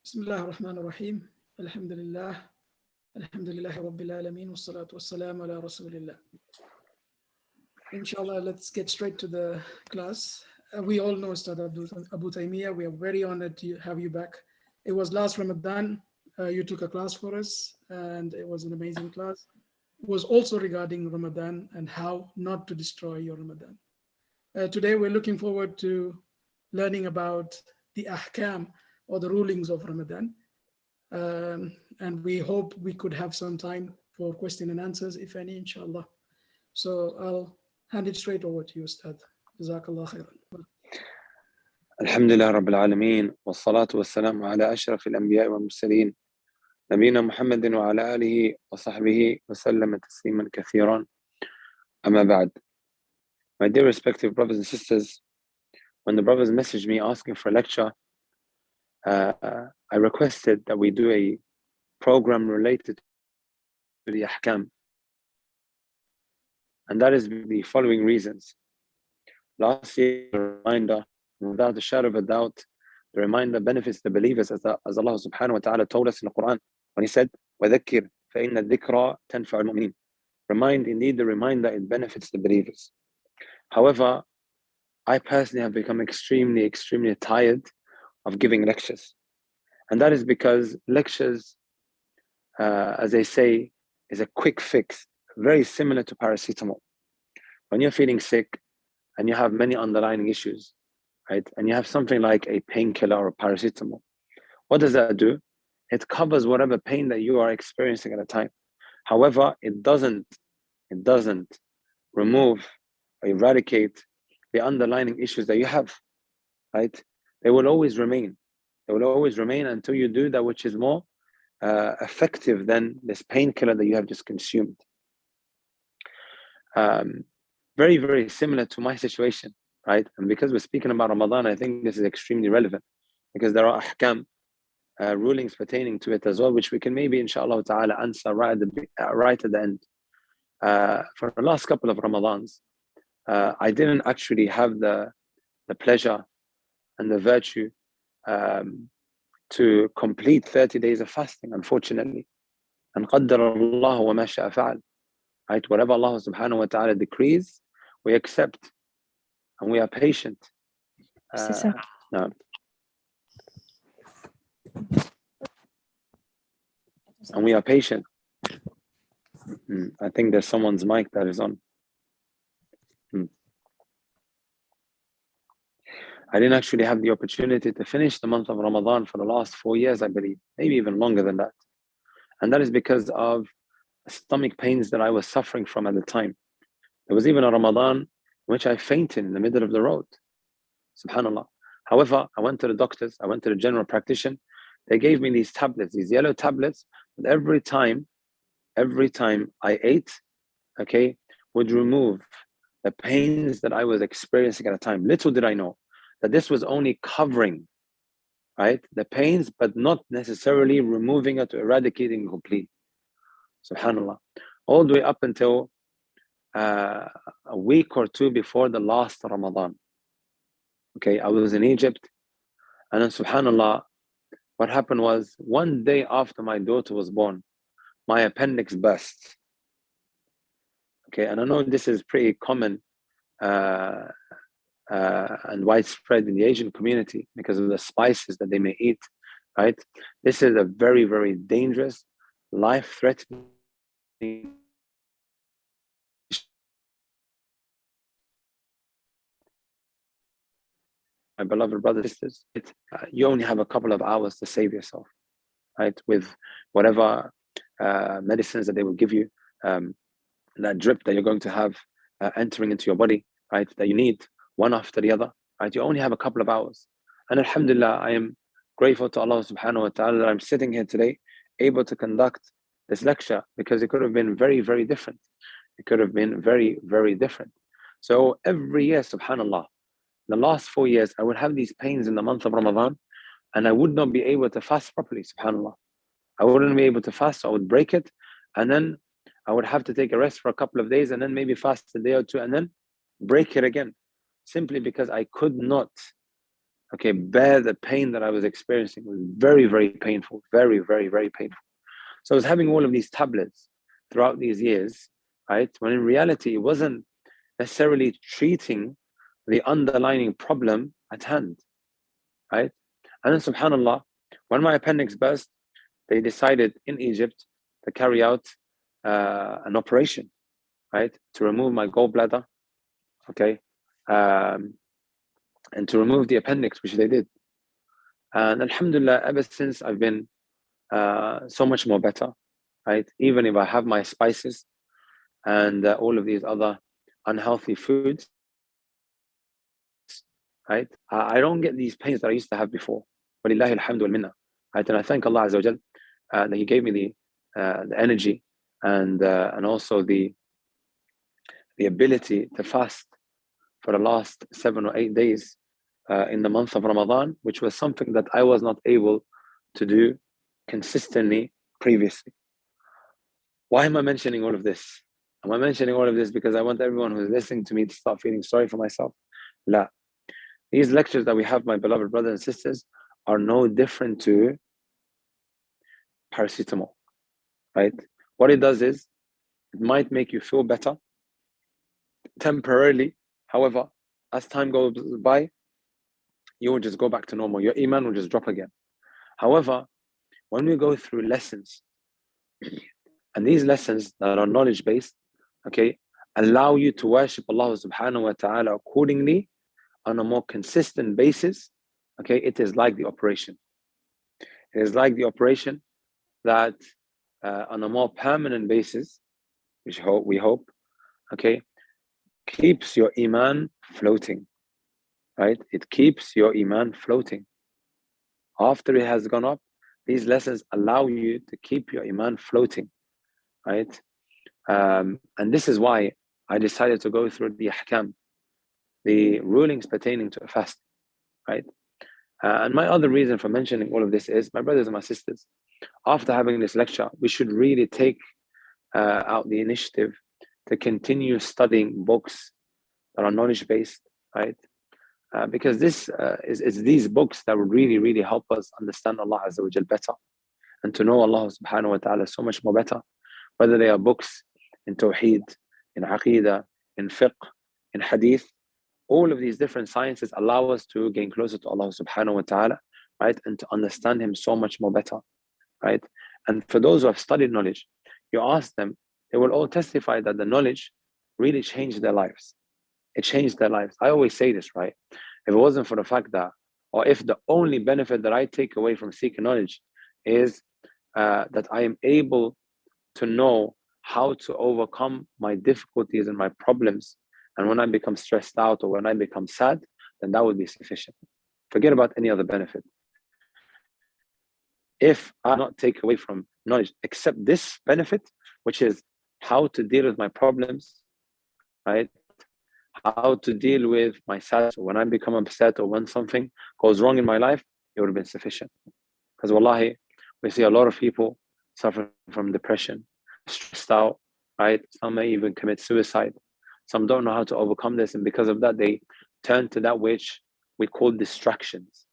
Bismillah ar-Rahman ar-Rahim. Alhamdulillah. Alhamdulillah Rabbil Alameen. Wassalatu wassalamu ala Rasulillah. Inshallah, let's get straight to the class. We all know Ustadh Abu Taymiyyah. We are very honored to have you back. It was last Ramadan. You took a class for us, and it was an amazing class. It was also regarding Ramadan and how not to destroy your Ramadan. Today, we're looking forward to learning about the ahkam or the rulings of Ramadan. And we hope we could have some time for question and answers, if any, inshallah. So I'll hand it straight over to you, Ustadh. Jazakallah khairan. Alhamdulillah Rabbil Alameen. Wassalatu wassalamu ala ashraf al-anbiya wal mursaleen. Nabina Muhammadin wa ala alihi wa sahbihi wa sallama tasliman kathiran. Amma ba'd. My dear respective brothers and sisters, when the brothers messaged me asking for a lecture, I requested that we do a program related to the ahkam. And that is the following reasons. Last year, a reminder, without a shadow of a doubt, the reminder benefits the believers as Allah subhanahu wa ta'ala told us in the Quran when He said, وَذَكِّرْ فَإِنَّ الذِّكْرَى تَنْفَعُ الْمُؤْمِنِينَ. Remind, indeed, the reminder, it benefits the believers. However, I personally have become extremely tired of giving lectures. And that is because lectures, as they say, is a quick fix, very similar to paracetamol. When you're feeling sick and you have many underlying issues, right, and you have something like a painkiller or a paracetamol, what does that do? It covers whatever pain that you are experiencing at the time. However, it doesn't remove or eradicate the underlying issues that you have, right? They will always remain. They will always remain until you do that which is more effective than this painkiller that you have just consumed. Very similar to my situation, right? And because we're speaking about Ramadan, I think this is extremely relevant because there are ahkam, rulings pertaining to it as well, which we can maybe inshallah ta'ala answer right at the end. For the last couple of Ramadans, I didn't actually have the pleasure and the virtue to complete 30 days of fasting, unfortunately. And قَدَّرَ اللَّهُ وَمَا شَاءَ فَعَلَ. Right? Whatever Allah subhanahu wa ta'ala decrees, we accept and we are patient. No. And we are patient. I think there's someone's mic that is on. I didn't actually have the opportunity to finish the month of Ramadan for the last 4 years, I believe, maybe even longer than that. And that is because of stomach pains that I was suffering from at the time. There was even a Ramadan in which I fainted in the middle of the road. Subhanallah. However, I went to the doctors, I went to the general practitioner. They gave me these tablets, these yellow tablets, and every time I ate, okay, would remove the pains that I was experiencing at the time. Little did I know that this was only covering, right, the pains, but not necessarily removing it or eradicating completely. Subhanallah. All the way up until a week or two before the last Ramadan. Okay, I was in Egypt, and then subhanallah, what happened was one day after my daughter was born, my appendix burst. Okay, and I know this is pretty common and widespread in the Asian community because of the spices that they may eat, right? This is a very dangerous, life-threatening. My beloved brothers and sisters, you only have a couple of hours to save yourself, right? With whatever medicines that they will give you, that drip that you're going to have entering into your body, right? That you need one after the other, right? You only have a couple of hours. And alhamdulillah, I am grateful to Allah subhanahu wa ta'ala that I'm sitting here today able to conduct this lecture, because it could have been very different. It could have been very different. So every year, subhanallah, the last 4 years, I would have these pains in the month of Ramadan, and I would not be able to fast properly, subhanallah. I wouldn't be able to fast, so I would break it, and then I would have to take a rest for a couple of days, and then maybe fast a day or two, and then break it again, simply because I could not okay, bear the pain that I was experiencing. It was very, very painful, very, very, very painful. So I was having all of these tablets throughout these years, right? When in reality, it wasn't necessarily treating the underlying problem at hand, right? And then subhanAllah, when my appendix burst, they decided in Egypt to carry out an operation, right? To remove my gallbladder, okay? And to remove the appendix, which they did. And alhamdulillah, ever since I've been so much more better, right? Even if I have my spices and all of these other unhealthy foods, right? I don't get these pains that I used to have before. Walillahi alhamdu wal minna. Right? And I thank Allah Azza wa Jal that He gave me the energy and also the ability to fast for the last 7 or 8 days in the month of Ramadan, which was something that I was not able to do consistently previously. Why am I mentioning all of this? Am I mentioning all of this because I want everyone who's listening to me to start feeling sorry for myself? La. These lectures that we have, my beloved brothers and sisters, are no different to paracetamol, right? What it does is, it might make you feel better temporarily. However, as time goes by, you will just go back to normal. Your iman will just drop again. However, when we go through lessons, and these lessons that are knowledge-based, okay, allow you to worship Allah subhanahu wa ta'ala accordingly on a more consistent basis, okay, it is like the operation. It is like the operation that on a more permanent basis, which we hope, okay, keeps your iman floating, right? It keeps your iman floating. After it has gone up, these lessons allow you to keep your iman floating, right? And this is why I decided to go through the ahkam, the rulings pertaining to a fast, right? And my other reason for mentioning all of this is, my brothers and my sisters, after having this lecture, we should really take out the initiative to continue studying books that are knowledge-based, right? Because this is these books that will really, really help us understand Allah Azza wa Jal better and to know Allah subhanahu wa ta'ala so much more better, whether they are books in Tawheed, in Aqidah, in Fiqh, in Hadith. All of these different sciences allow us to gain closer to Allah subhanahu wa ta'ala, right? And to understand Him so much more better, right? And for those who have studied knowledge, you ask them, they will all testify that the knowledge really changed their lives. It changed their lives. I always say this, right? If it wasn't for the fact that, or if the only benefit that I take away from seeking knowledge is that I am able to know how to overcome my difficulties and my problems, and when I become stressed out or when I become sad, then that would be sufficient. Forget about any other benefit. If I not take away from knowledge except this benefit, which is how to deal with my problems, right? How to deal with my sadness, or when I become upset, or when something goes wrong in my life, it would have been sufficient. Because wallahi, we see a lot of people suffering from depression, stressed out, right? Some may even commit suicide. Some don't know how to overcome this, and because of that, they turn to that which we call distractions,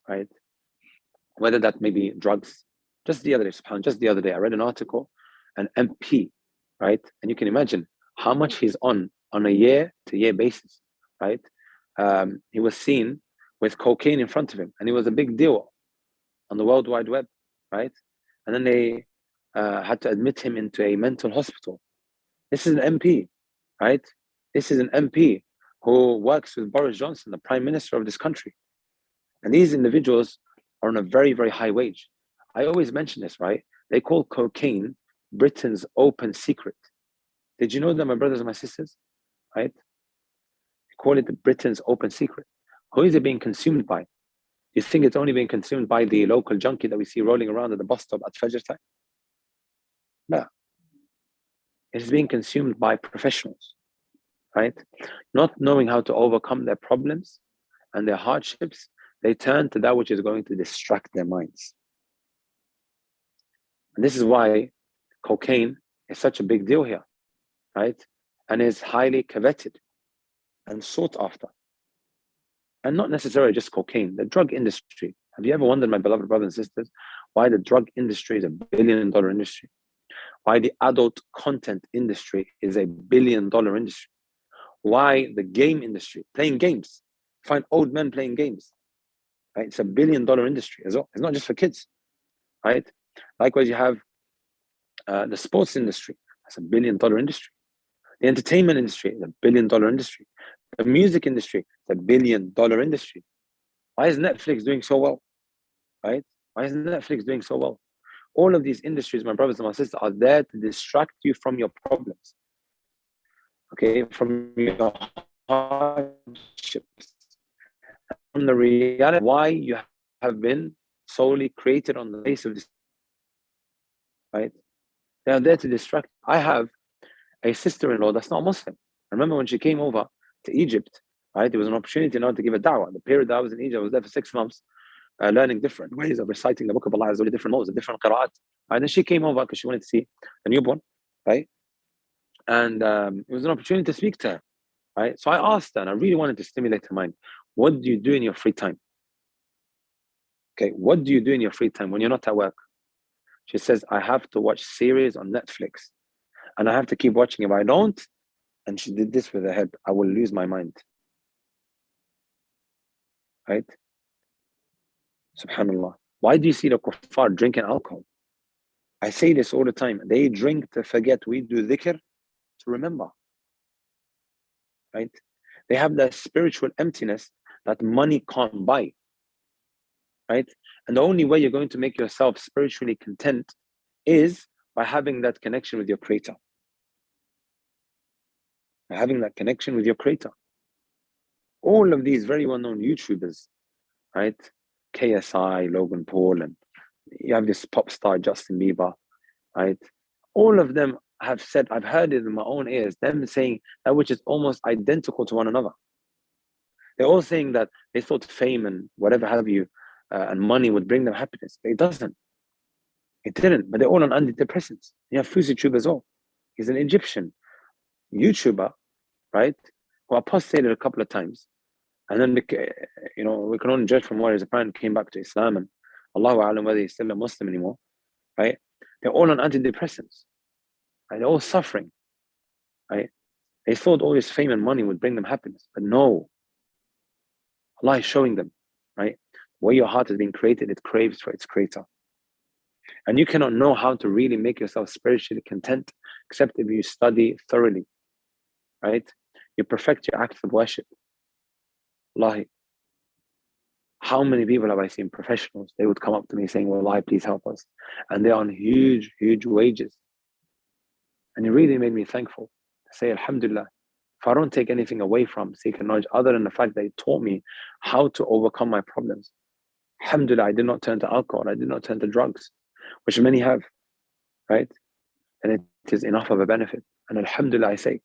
right? Whether that may be drugs. Just the other day, I read an article, an MP, right? And you can imagine how much he's on a year-to-year basis, right? He was seen with cocaine in front of him, and it was a big deal on the World Wide Web, right? And then they had to admit him into a mental hospital. This is an MP, right? This is an MP who works with Boris Johnson, the Prime Minister of this country. And these individuals are on a very, very high wage. I always mention this, right? They call cocaine Britain's open secret. Did you know that, my brothers and my sisters? Right? They call it Britain's open secret. Who is it being consumed by? You think it's only being consumed by the local junkie that we see rolling around at the bus stop at Fajr time? No. It is being consumed by professionals, right? Not knowing how to overcome their problems and their hardships, they turn to that which is going to distract their minds. And this is why cocaine is such a big deal here, right? And is highly coveted and sought after. And not necessarily just cocaine, the drug industry. Have you ever wondered, my beloved brothers and sisters, why the drug industry is $1 billion industry? Why the adult content industry is $1 billion industry? Why the game industry, playing games, find old men playing games, right? It's $1 billion industry as well. It's not just for kids, right? Likewise, you have the sports industry. That's $1 billion industry. The entertainment industry is $1 billion industry. The music industry is $1 billion industry. Why is Netflix doing so well, right? Why is Netflix doing so well? All of these industries, my brothers and my sisters, are there to distract you from your problems, okay, from your hardships, from the reality why you have been solely created on the face of this, right? They are there to distract. I have a sister-in-law that's not Muslim. I remember when she came over to Egypt, right? There was an opportunity now to give a da'wah. The period that I was in Egypt, I was there for 6 months, learning different ways of reciting the book of Allah, different modes, different qira'at. And then she came over because she wanted to see a newborn, right? And it was an opportunity to speak to her, right? So I asked her, and I really wanted to stimulate her mind. What do you do in your free time? Okay, what do you do in your free time when you're not at work? She says, I have to watch series on Netflix, and I have to keep watching. If I don't, and she did this with her head, I will lose my mind, right? Subhanallah. Why do you see the kuffar drinking alcohol? I say this all the time. They drink to forget. We do dhikr to remember, right? They have that spiritual emptiness that money can't buy, right? And the only way you're going to make yourself spiritually content is by having that connection with your Creator. By having that connection with your Creator. All of these very well-known YouTubers, right? KSI, Logan Paul, and you have this pop star, Justin Bieber, right? All of them have said, I've heard it in my own ears, them saying that which is almost identical to one another. They're all saying that they thought fame and whatever have you, and money would bring them happiness. But it doesn't. It didn't. But they're all on antidepressants. You have Fusi Tube as well. He's an Egyptian YouTuber, right? Who apostated a couple of times. And then, you know, we can only judge from where his parent came back to Islam, and Allahu A'lam whether he's still a Muslim anymore, right? They're all on antidepressants, right? They're all suffering, right? They thought all this fame and money would bring them happiness, but no. Allah is showing them, right? Where your heart has been created, it craves for its Creator. And you cannot know how to really make yourself spiritually content except if you study thoroughly, right? You perfect your acts of worship. Wallahi. How many people have I seen, professionals, they would come up to me saying, Wallahi, please help us. And they're on huge, huge wages. And it really made me thankful to say, Alhamdulillah, if I don't take anything away from seeking knowledge other than the fact that it taught me how to overcome my problems. Alhamdulillah, I did not turn to alcohol, I did not turn to drugs, which many have, right? And it is enough of a benefit. And Alhamdulillah, I say.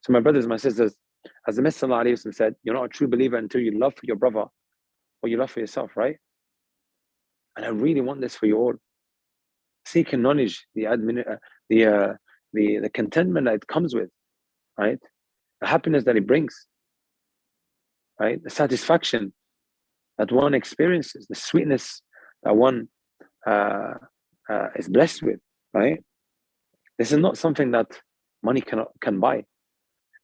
So my brothers, my sisters, as the Messenger said, you're not a true believer until you love for your brother what you love for yourself, right? And I really want this for you all. Seeking knowledge, the contentment that it comes with, right? The happiness that it brings, right? The satisfaction that one experiences, the sweetness that one is blessed with, right? This is not something that money can buy.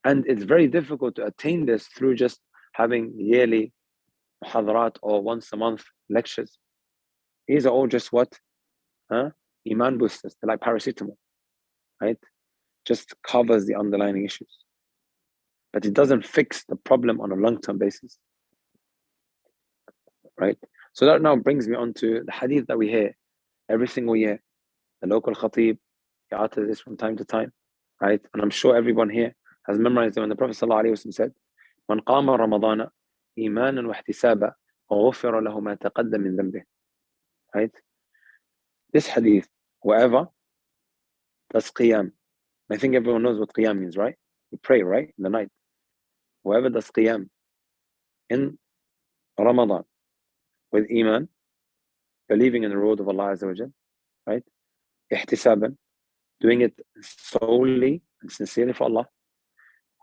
And it's very difficult to attain this through just having yearly muhadarat or once a month lectures. These are all just what? Iman boosters. They're like paracetamol, right? Just covers the underlying issues. But it doesn't fix the problem on a long-term basis, right? So that now brings me on to the hadith that we hear every single year. The local khatib, he utters this from time to time, right? And I'm sure everyone here has memorized it when the Prophet ﷺ said, "Man qama Ramadana imanan wa ihtisaba, ghufira lahu ma taqaddama min dhanbihi." Right? This hadith, whoever does qiyam, I think everyone knows what qiyam means, right? You pray, right? In the night. Whoever does qiyam in Ramadan with iman, believing in the reward of Allah Azza wa Jal, right? Ihtisaban, doing it solely and sincerely for Allah,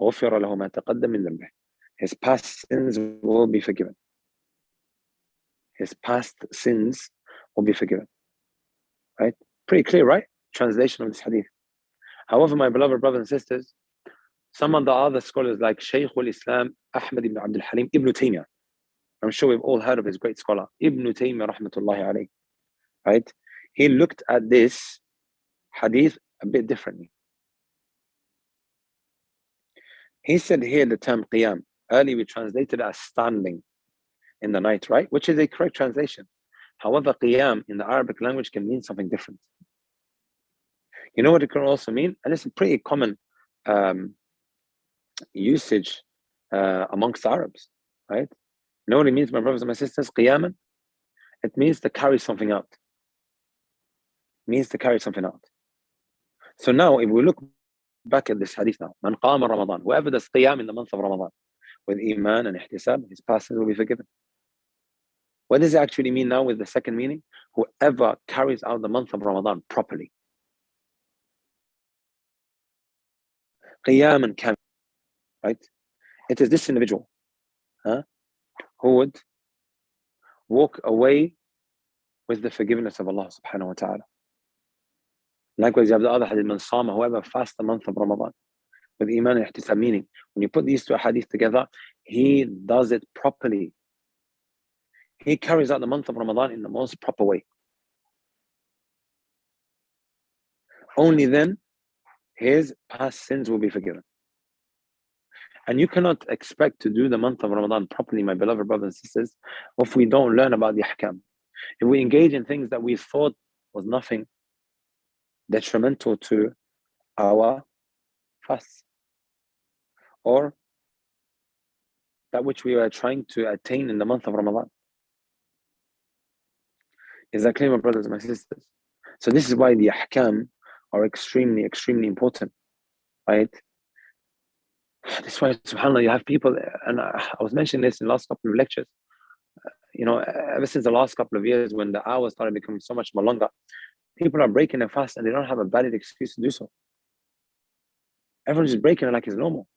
غفر له ما تقدم من ذنبه. his past sins will be forgiven. His past sins will be forgiven. Right? Pretty clear, right? Translation of this hadith. However, my beloved brothers and sisters, some of the other scholars like Shaykh al-Islam Ahmad ibn Abdul Halim Ibn Taymiyyah, I'm sure we've all heard of his great scholar, Ibn Taymiyyah rahmatullahi alayhi, right? He looked at this hadith a bit differently. He said here the term qiyam, earlier we translated as standing in the night, right? Which is a correct translation. However, qiyam in the Arabic language can mean something different. You know what it can also mean? And it's a pretty common usage amongst Arabs, right? You know what it means, my brothers and my sisters? Qiyaman? It means to carry something out. It means to carry something out. So now, if we look back at this hadith now, Man qama Ramadan, whoever does qiyam in the month of Ramadan with iman and ihtisab, his past sins will be forgiven. What does it actually mean now with the second meaning? Whoever carries out the month of Ramadan properly. Qiyam and kamil, right? It is this individual who would walk away with the forgiveness of Allah subhanahu wa ta'ala. Likewise, you have the other hadith, man sama, whoever fasts the month of Ramadan with iman and ihtisab, meaning when you put these two hadith together, he does it properly. He carries out the month of Ramadan in the most proper way. Only then his past sins will be forgiven. And you cannot expect to do the month of Ramadan properly, my beloved brothers and sisters, if we don't learn about the ahkam. If we engage in things that we thought was nothing detrimental to our fasts, or that which we are trying to attain in the month of Ramadan. Is that clear, my brothers and my sisters? So this is why the ahkam are extremely, extremely important, right? That's why, subhanAllah, you have people, and I was mentioning this in the last couple of lectures, you know, ever since the last couple of years when the hours started becoming so much more longer, people are breaking their fast and they don't have a valid excuse to do so. Everyone's just breaking it like it's normal.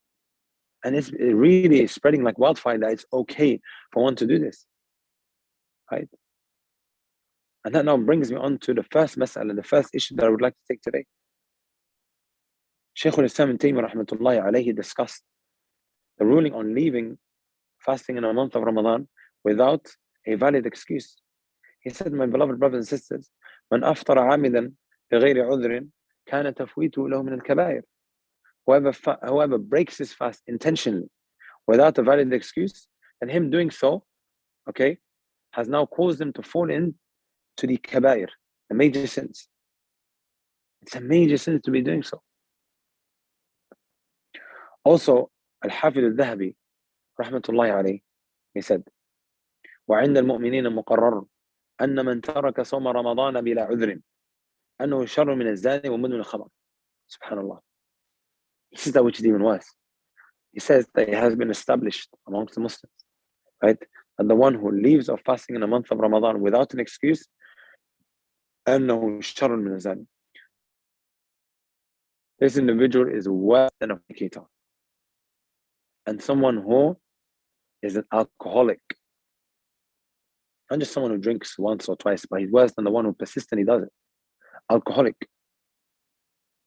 And it really is spreading like wildfire that it's okay for one to do this, right? And that now brings me on to the first mas'ala, the first issue that I would like to take today. Shaykh al-Islam Ibn Taymiyyah rahmatullahi alayhi discussed the ruling on leaving fasting in a month of Ramadan without a valid excuse. He said, my beloved brothers and sisters, من أفطر عامدا بغير عذر كان تفويته له من الكبائر. Whoever breaks his fast intentionally without a valid excuse, and him doing so, okay, has now caused him to fall into the kabair, the major sins. It's a major sin to be doing so. Also, Al-Hafidh al-Dhahabi, rahmatullahi alayhi, he said, وعند المؤمنين مقرر أن من ترك صوم رمضان بلا عذر أنه شر من الزاني ومدمن الخمر. Subhanallah. He says that which is even worse. He says that it has been established amongst the Muslims, right, that the one who leaves of fasting in the month of Ramadan without an excuse, أنه شر من الزاني. This individual is worse than a fornicator, and someone who is an alcoholic. Not just someone who drinks once or twice, but he's worse than the one who persistently does it. Alcoholic.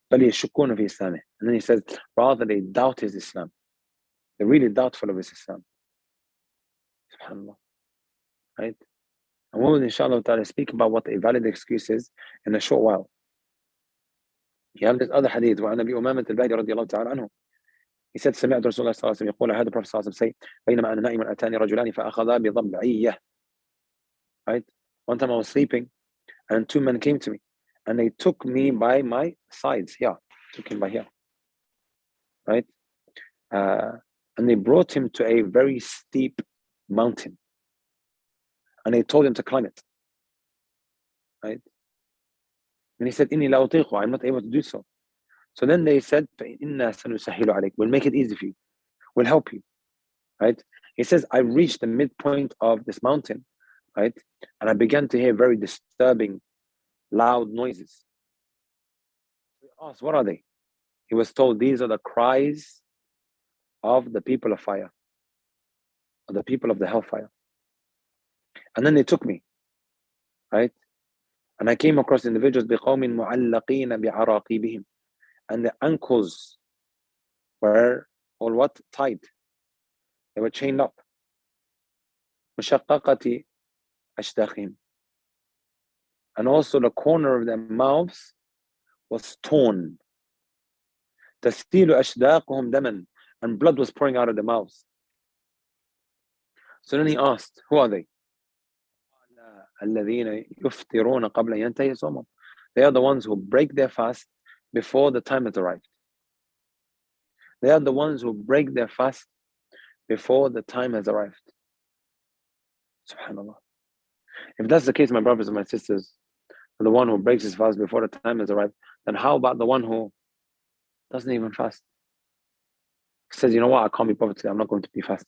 بل يشكون في إسلامه. And then he says, rather they doubt his Islam. They're really doubtful of his Islam. SubhanAllah. Right? And we will, inshallah ta'ala, speak about what a valid excuse is in a short while. You have this other hadith, وعن أبي أمامة الباهلي رضي الله تعالى عنه. He said, سمعت رسول الله صلى الله عليه وسلم يقول, I heard the Prophet صلى الله عليه وسلم say, بينما أنا نائم أتاني رجلان فأخذا بضبعية. Right? One time I was sleeping and two men came to me and they took me by my sides here. Took him by here. Right? And they brought him to a very steep mountain. And they told him to climb it. Right? And he said, إني لا أطيقه, I'm not able to do so. So then they said, فإنا سنسهل عليك, we'll make it easy for you. We'll help you. Right? He says, I reached the midpoint of this mountain, right? And I began to hear very disturbing, loud noises. He asked, what are they? He was told, these are the cries of the people of fire. or the people of the hellfire. And then they took me, right? And I came across individuals بِقَوْمٍ مُعَلَّقِينَ بِعَرَاقِبِهِمْ, and the ankles were all what? Tied. They were chained up. مُشَقَّقَةِ أَشْدَاقِهِمْ, and also the corner of their mouths was torn. تَسْتِيلُ أَشْدَاقُهُمْ دَمًا, and blood was pouring out of their mouths. So then he asked, who are they? الَّذِينَ يُفْطِرُونَ قَبْلَ يَنْتَهِي صَوْمُهُم, they are the ones who break their fast before the time has arrived. They are the ones who break their fast before the time has arrived. Subhanallah. If that's the case, my brothers and my sisters, the one who breaks his fast before the time has arrived, then how about the one who doesn't even fast? He says, you know what, I can't be bothered today, I'm not going to be fasting.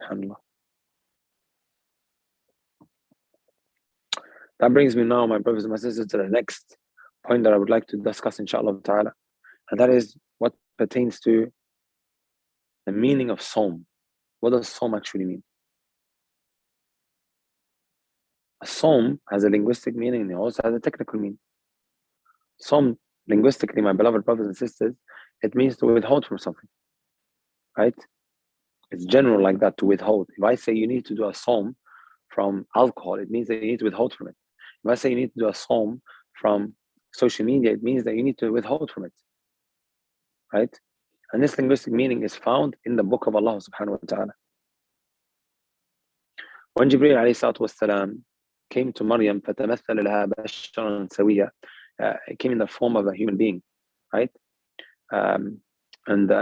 SubhanAllah. That brings me now, my brothers and my sisters, to the next point that I would like to discuss, inshallah ta'ala. And that is what pertains to the meaning of sawm. What does sawm actually mean? A sawm has a linguistic meaning and it also has a technical meaning. Sawm, linguistically, my beloved brothers and sisters, it means to withhold from something, right? It's general like that, to withhold. If I say you need to do a sawm from alcohol, it means that you need to withhold from it. If I say you need to do a sawm from social media, it means that you need to withhold from it, right? And this linguistic meaning is found in the book of Allah subhanahu wa ta'ala. When Jibreel alayhi salatu wassalam came to Maryam, فَتَمَثَّلَ لَهَا بَشَرًا سَوِيًّا, it came in the form of a human being, right? And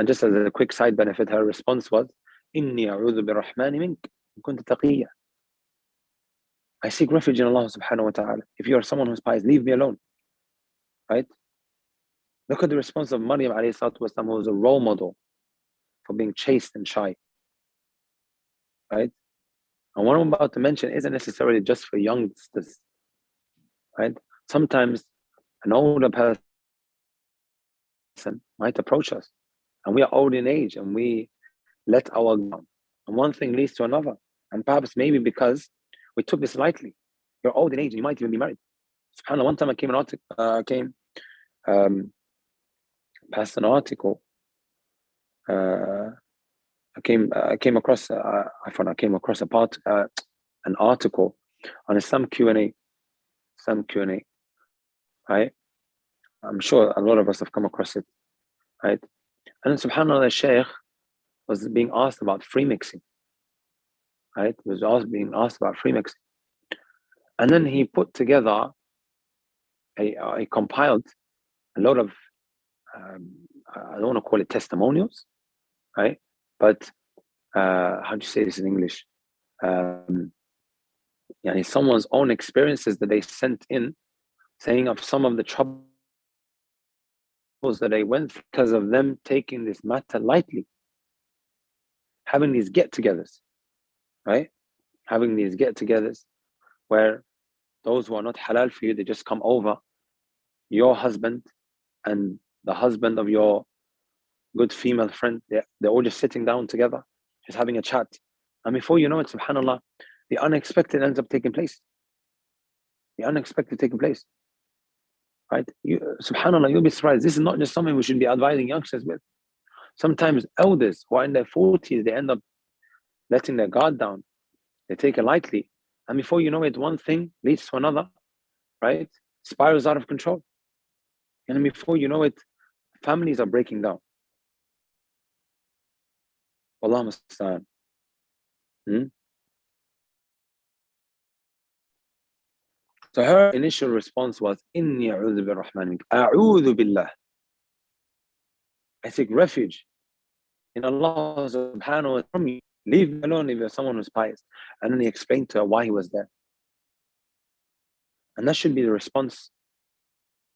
just as a quick side benefit, her response was, إِنِّي أَعُوذُ بِالرَّحْمَنِ مِنْكَ إِن كُنْتَ تَقِيًّا, I seek refuge in Allah subhanahu wa ta'ala. If you are someone who's pious, leave me alone, right? Look at the response of Maryam alayhi salatu wasalam, who was a role model for being chaste and shy, right? And what I'm about to mention isn't necessarily just for youngsters, right? Sometimes an older person might approach us, and we are old in age, and we let our guard, and one thing leads to another, and perhaps maybe because we took this lightly. You're old in age, and you might even be married. SubhanAllah, one time I came past an article. I came across an article on some Q&A, right? I'm sure a lot of us have come across it, right? And then, subhanAllah, the Shaykh was being asked about free mixing, right? He was being asked about free mixing. And then he put together, he compiled a lot of, I don't want to call it testimonials, right? But how do you say this in English? Someone's own experiences that they sent in, saying of some of the troubles that they went through because of them taking this matter lightly, having these get-togethers, right? Having these get-togethers where those who are not halal for you, they just come over, your husband and the husband of your good female friend, they're all just sitting down together, just having a chat. And before you know it, subhanAllah, the unexpected ends up taking place. The unexpected taking place, right? SubhanAllah, you'll be surprised. This is not just something we should be advising youngsters with. Sometimes elders who are in their 40s, they end up letting their guard down. They take it lightly. And before you know it, one thing leads to another, right? Spirals out of control. And before you know it, families are breaking down. Wallahu musta'an. So her initial response was, Inni a'udhu bir-Rahman mink. A'udhu billah. I seek refuge in Allah subhanahu wa ta'ala from you. Leave me alone if you're someone who's pious. And then he explained to her why he was there. And that should be the response.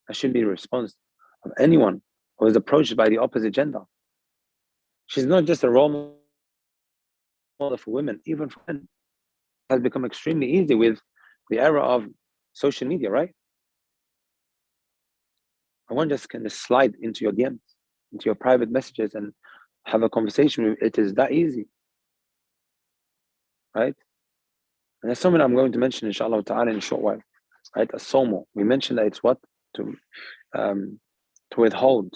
That should be the response of anyone who is approached by the opposite gender. She's not just a role model for women, even for men. It has become extremely easy with the era of social media, right? One just can slide into your DMs, into your private messages, and have a conversation. It is that easy, right? And there's something I'm going to mention, inshallah ta'ala, in a short while, right? A sawm. We mentioned that it's what? To withhold.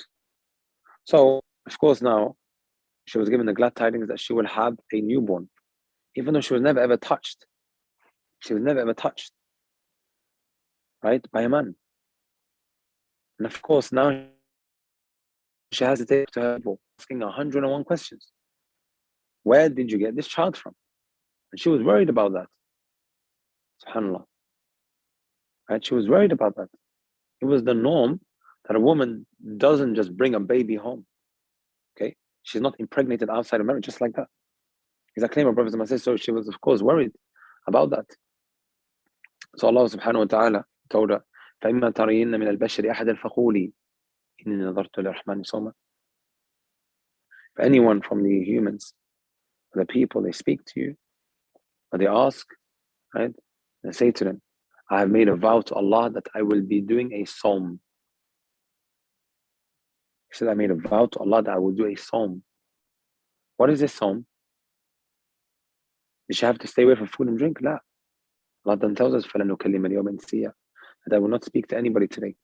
So, of course, now she was given the glad tidings that she will have a newborn, even though she was never ever touched. She was never ever touched, right, by a man. And of course, now she has to take to her people, asking 101 questions. Where did you get this child from? And she was worried about that. SubhanAllah. Right? She was worried about that. It was the norm that a woman doesn't just bring a baby home. Okay? She's not impregnated outside of marriage, just like that. Exactly, my brothers and my sisters. So she was, of course, worried about that. So Allah subhanahu wa ta'ala told her, فَإِمَّا تَرَيِنَّ مِنَ الْبَشَرِ أَحَدًا فَقُولِي إِنِّي نَظَرْتُ لِلرَّحْمَنِ صَوْمًا. If anyone from the humans, the people, they speak to you, or they ask, right? And say to them, I have made a vow to Allah that I will be doing a sawm. He said, I made a vow to Allah that I will do a sawm. What is a sawm? Did she have to stay away from food and drink? La. Allah then tells us, فَلَنُكَلِّمَ الْيَوْمَ إِنسِيًّا, that I will not speak to anybody today.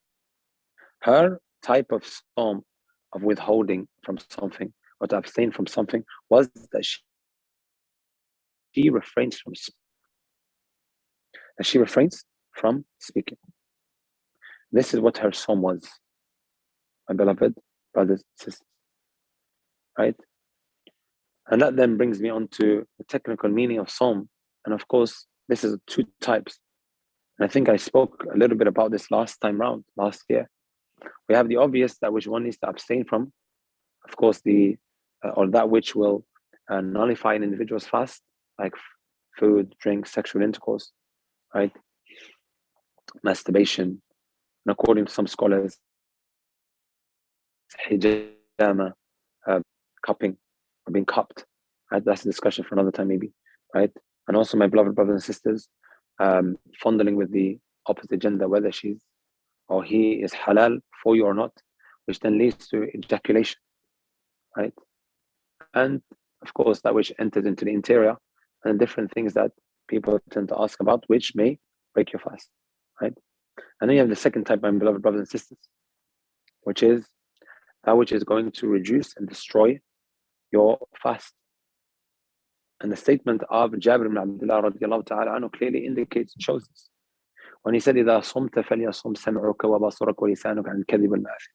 Her type of sawm, of withholding from something, or to abstain from something, was that she refrains from speaking. This is what her sawm was, my beloved brothers and sisters, right? And that then brings me on to the technical meaning of sawm. And of course, this is two types. And I think I spoke a little bit about this last year. We have the obvious, that which one needs to abstain from, of course, or that which will nullify an individual's fast, like food, drink, sexual intercourse, right? Masturbation, and according to some scholars, hijama, cupping, or being cupped, right? That's a discussion for another time maybe, right? And also, my beloved brothers and sisters, fondling with the opposite gender, whether she's or he is halal for you or not, which then leads to ejaculation, right? And of course, that which enters into the interior, and different things that people tend to ask about, which may break your fast, right? And then you have the second type, my beloved brothers and sisters, which is that which is going to reduce and destroy your fast. And the statement of Jabir ibn Abdullah radiallahu ta'ala anhu clearly indicates and shows this. When he said, إِذَا صُمْتَ فَلْيَصُمْ سَمْعُكَ وَبَصَرُكَ وَلِسَانُكَ عَنْ كَذِبِ الْمَآثِمِ.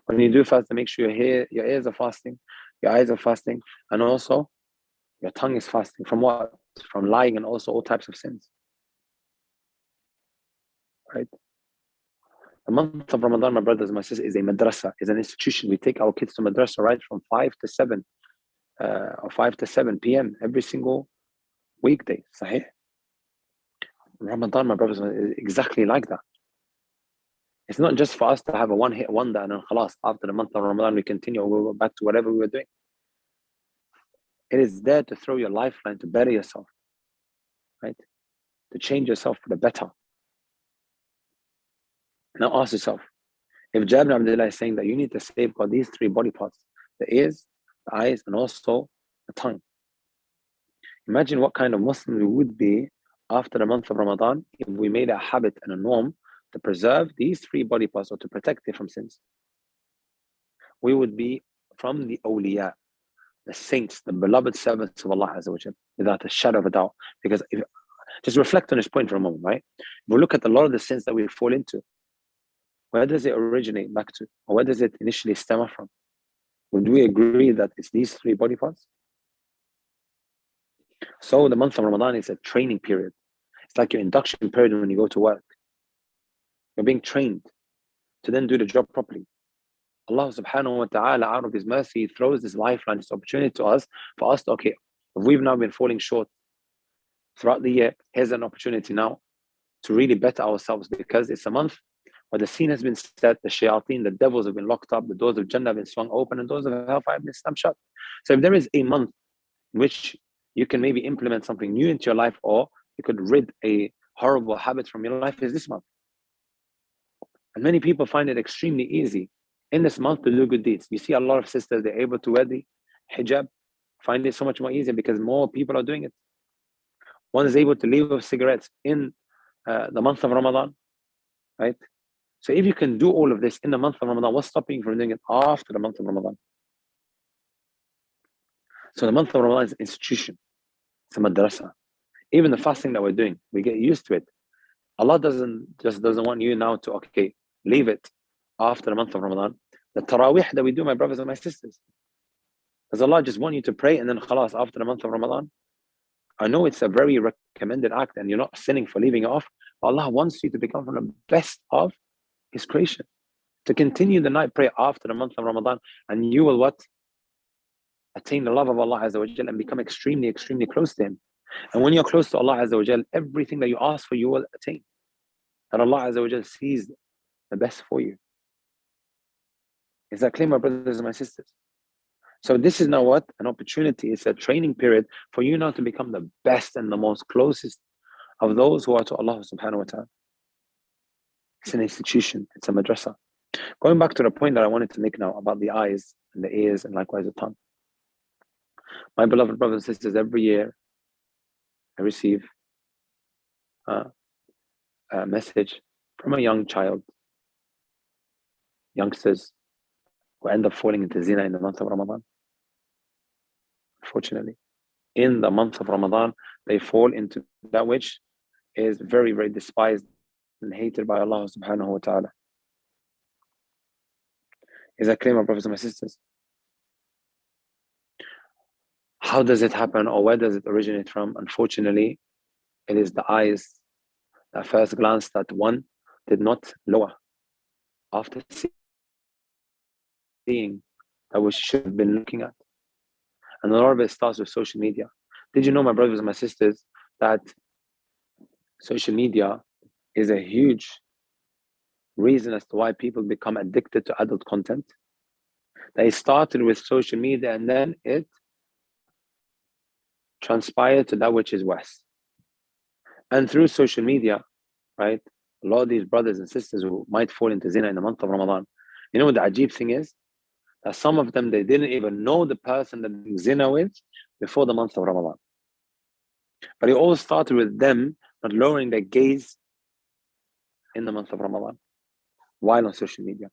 When you do fast, make sure your ears are fasting, your eyes are fasting, and also your tongue is fasting. From what? From lying and also all types of sins. Right? The month of Ramadan, my brothers and my sisters, is a madrasa, is an institution. We take our kids to madrasa, right, from 5 to 7 or 5 to 7 p.m. every single weekday. Sahih? Ramadan, my brothers, is exactly like that. It's not just for us to have a one-hit wonder and then khalas, after the month of Ramadan we continue, we'll go back to whatever we were doing. It is there to throw your lifeline, to better yourself, right? To change yourself for the better. Now ask yourself, if Jabir ibn Abdullah is saying that you need to safeguard these three body parts, the ears, the eyes, and also the tongue. Imagine what kind of Muslim we would be after the month of Ramadan if we made a habit and a norm to preserve these three body parts or to protect it from sins. We would be from the awliya, the saints, the beloved servants of Allah Azza wa Jal, without a shadow of a doubt. Because just reflect on this point for a moment, right? If we look at a lot of the sins that we fall into, where does it originate back to? Or where does it initially stem from? Would we agree that it's these three body parts? So the month of Ramadan is a training period. It's like your induction period when you go to work. You're being trained to then do the job properly. Allah subhanahu wa ta'ala, out of His mercy, throws this lifeline, this opportunity to us, for us to, okay, if we've now been falling short throughout the year, here's an opportunity now to really better ourselves, because it's a month where the scene has been set, the shayateen, the devils have been locked up, the doors of Jannah have been swung open, and doors of hellfire have been slammed shut. So if there is a month in which you can maybe implement something new into your life, or you could rid a horrible habit from your life, is this month. And many people find it extremely easy in this month to do good deeds. You see a lot of sisters, they're able to wear the hijab, find it so much more easier because more people are doing it. One is able to leave with cigarettes in the month of Ramadan, right? So if you can do all of this in the month of Ramadan, what's stopping you from doing it after the month of Ramadan? So the month of Ramadan is an institution. It's a madrasa. Even the fasting that we're doing, we get used to it. Allah doesn't want you now to, okay, leave it after the month of Ramadan. The tarawih that we do, my brothers and my sisters, does Allah just want you to pray and then khalas after the month of Ramadan? I know it's a very recommended act and you're not sinning for leaving it off, but Allah wants you to become from the best of His creation, to continue the night prayer after the month of Ramadan, and you will what? Attain the love of Allah Azza wa Jal and become extremely, extremely close to Him. And when you're close to Allah Azza wa Jal, everything that you ask for, you will attain. And Allah Azza wa Jal sees the best for you. Is that clear, my brothers and my sisters? So this is now what? An opportunity. It's a training period for you now to become the best and the most closest of those who are to Allah subhanahu wa ta'ala. It's an institution. It's a madrasa. Going back to the point that I wanted to make now about the eyes and the ears and likewise the tongue. My beloved brothers and sisters, every year I receive a message from a young child, youngsters who end up falling into zina in the month of Ramadan. Unfortunately, in the month of Ramadan, they fall into that which is very, very despised and hated by Allah subhanahu wa ta'ala. Is that clear, my brothers and my sisters? How does it happen, or where does it originate from? Unfortunately, it is the eyes. At first glance, that one did not lower after seeing that we should have been looking at. And a lot of it starts with social media. Did you know, my brothers and my sisters, that social media is a huge reason as to why people become addicted to adult content? They started with social media and then it transpired to that which is worse. And through social media, right, a lot of these brothers and sisters who might fall into zina in the month of Ramadan, you know what the ajib thing is? That some of them, they didn't even know the person that they zina with before the month of Ramadan. But it all started with them not lowering their gaze in the month of Ramadan while on social media.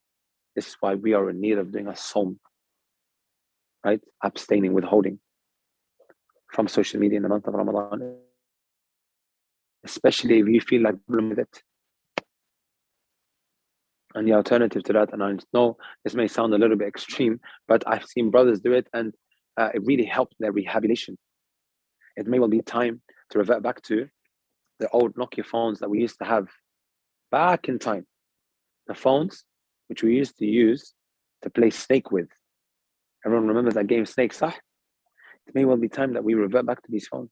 This is why we are in need of doing a sawm, right? Abstaining, withholding from social media in the month of Ramadan, especially if you feel like problem with it. And the alternative to that, and I know this may sound a little bit extreme, but I've seen brothers do it and it really helped their rehabilitation. It may well be time to revert back to the old Nokia phones that we used to have back in time. The phones which we used to use to play Snake with. Everyone remembers that game Snake, sah? It may well be time that we revert back to these phones.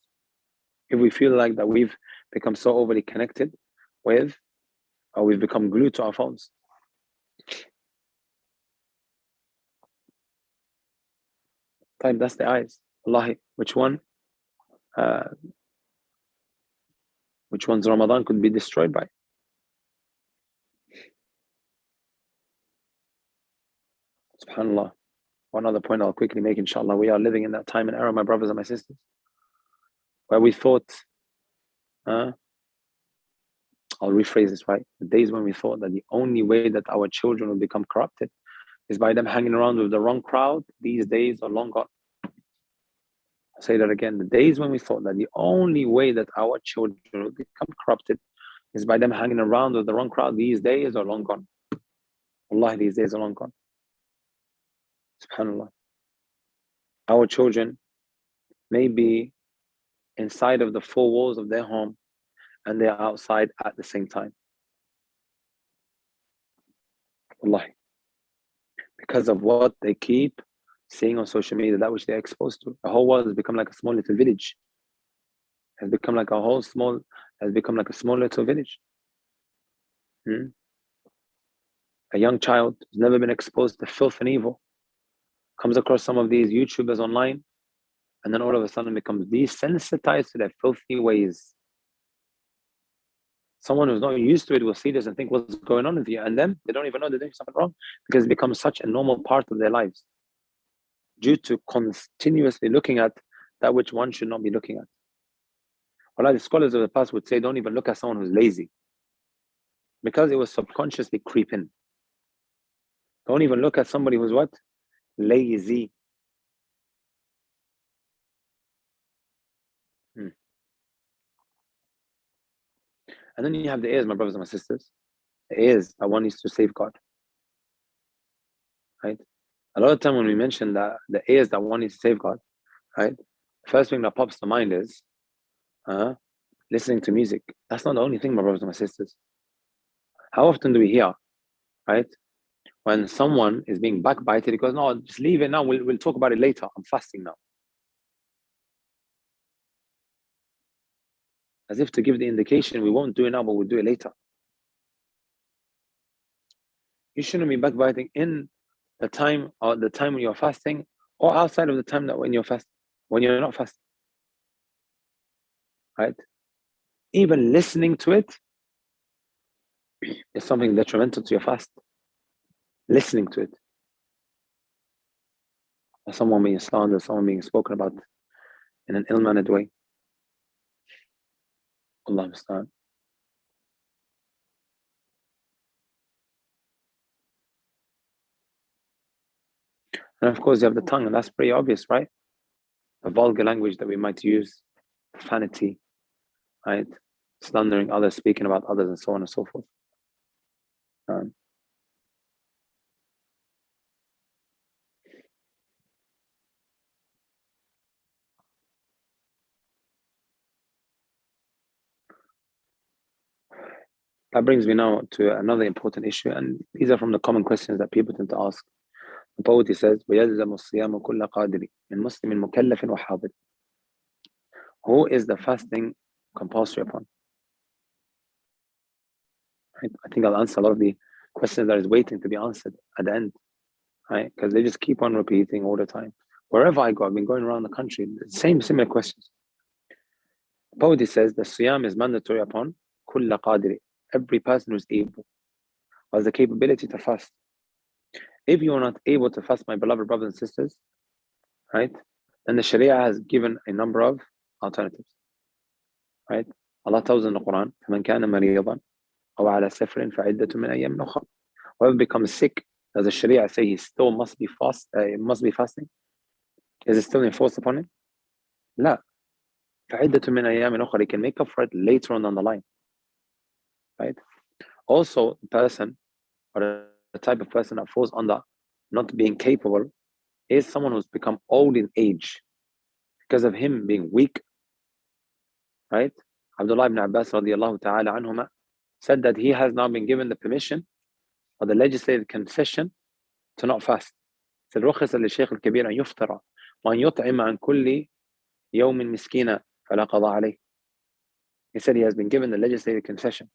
If we feel like that we've become so overly connected with, or we've become glued to our phones. Time, that's the eyes. Wallahi, which one's Ramadan could be destroyed by? SubhanAllah. One other point I'll quickly make, inshallah. We are living in that time and era, my brothers and my sisters, where we thought, I'll rephrase this, right? The days when we thought that the only way that our children will become corrupted is by them hanging around with the wrong crowd. These days are long gone. I'll say that again. The days when we thought that the only way that our children will become corrupted is by them hanging around with the wrong crowd. These days are long gone. Wallahi, these days are long gone. SubhanAllah. Our children may be inside of the four walls of their home and they're outside at the same time. Wallahi. Because of what they keep seeing on social media, that which they're exposed to. The whole world has become like a small little village. Has become like a small little village. A young child who's never been exposed to filth and evil comes across some of these YouTubers online, and then all of a sudden becomes desensitized to their filthy ways. Someone who's not used to it will see this and think, what's going on with you? And then they don't even know they're doing something wrong because it becomes such a normal part of their lives. due to continuously looking at that which one should not be looking at. Well, the scholars of the past would say, don't even look at someone who's lazy, because it was subconsciously creeping. Don't even look at somebody who's what? Lazy. And then you have the ears, my brothers and my sisters. The ears that one needs to safeguard. Right? A lot of time when we mention that the ears that one needs to safeguard, right? The first thing that pops to mind is listening to music. That's not the only thing, my brothers and my sisters. How often do we hear, right? When someone is being backbited, he goes, no, just leave it now. We'll talk about it later. I'm fasting now. As if to give the indication, we won't do it now, but we'll do it later. You shouldn't be backbiting in the time when you're fasting, or outside of the time that when you're not fasting. Right? Even listening to it is something detrimental to your fast. Listening to it. Or someone being slandered, someone being spoken about in an ill-mannered way. Allah musta'an. And of course, you have the tongue, and that's pretty obvious, right? The vulgar language that we might use, profanity, right? Slandering others, speaking about others, and so on and so forth. That brings me now to another important issue, and these are from the common questions that people tend to ask. The poet says, وَيَلْزَمُ الصِّيَامُ كُلَّ قَادِرٍ مِنْ مُسْلِمٍ مُكَلَّفٍ وَحَاضِرٍ. Who is the fasting compulsory upon? Right? I think I'll answer a lot of the questions that is waiting to be answered at the end, right? Because they just keep on repeating all the time. Wherever I go, I've been going around the country, similar questions. The poet says the siyam is mandatory upon kulla qadiri, every person who's able, has the capability to fast. If you are not able to fast, my beloved brothers and sisters, right, then the Sharia has given a number of alternatives, right? Allah tells in the Quran, فَمَنْ كَانَ مَرِيضًا أَوْ عَلَى سَفَرٍ فَعِدَّةٌ مِنْ أَيَّامٍ أُخَرَ. Whoever becomes sick, does the Sharia say he still must be fasting? Is it still enforced upon him? لا. فَعِدَّةٌ مِنْ أَيَّامٍ أُخَرَ. He can make up for it later on down the line, right? Also, the person or the type of person that falls under not being capable is someone who's become old in age because of him being weak, right? Abdullah ibn Abbas radiallahu ta'ala anhuma said that he has now been given the permission or the legislative concession to not fast. He said, رخص للشيخ الكبير أن يفطر وأن يطعم عن كل يوم مسكينا فلا قضاء عليه. He said he has been given the legislative concession,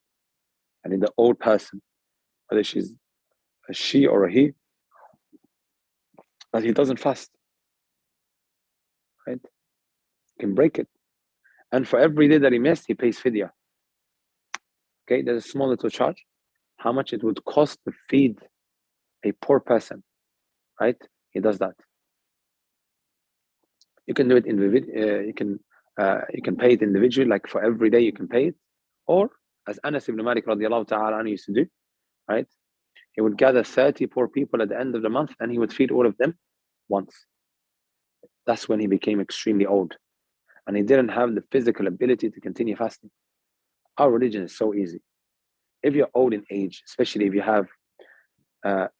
and in the old person, whether she's a she or a he, that he doesn't fast, right? He can break it. And for every day that he missed, he pays fidya. Okay, there's a small little charge. How much it would cost to feed a poor person, right? He does that. You can do it individually. You can pay it individually, like for every day you can pay it, or as Anas ibn Malik radiallahu ta'ala anhu used to do, right? He would gather 30 poor people at the end of the month, and he would feed all of them once. That's when he became extremely old, and he didn't have the physical ability to continue fasting. Our religion is so easy. If you're old in age, especially if you have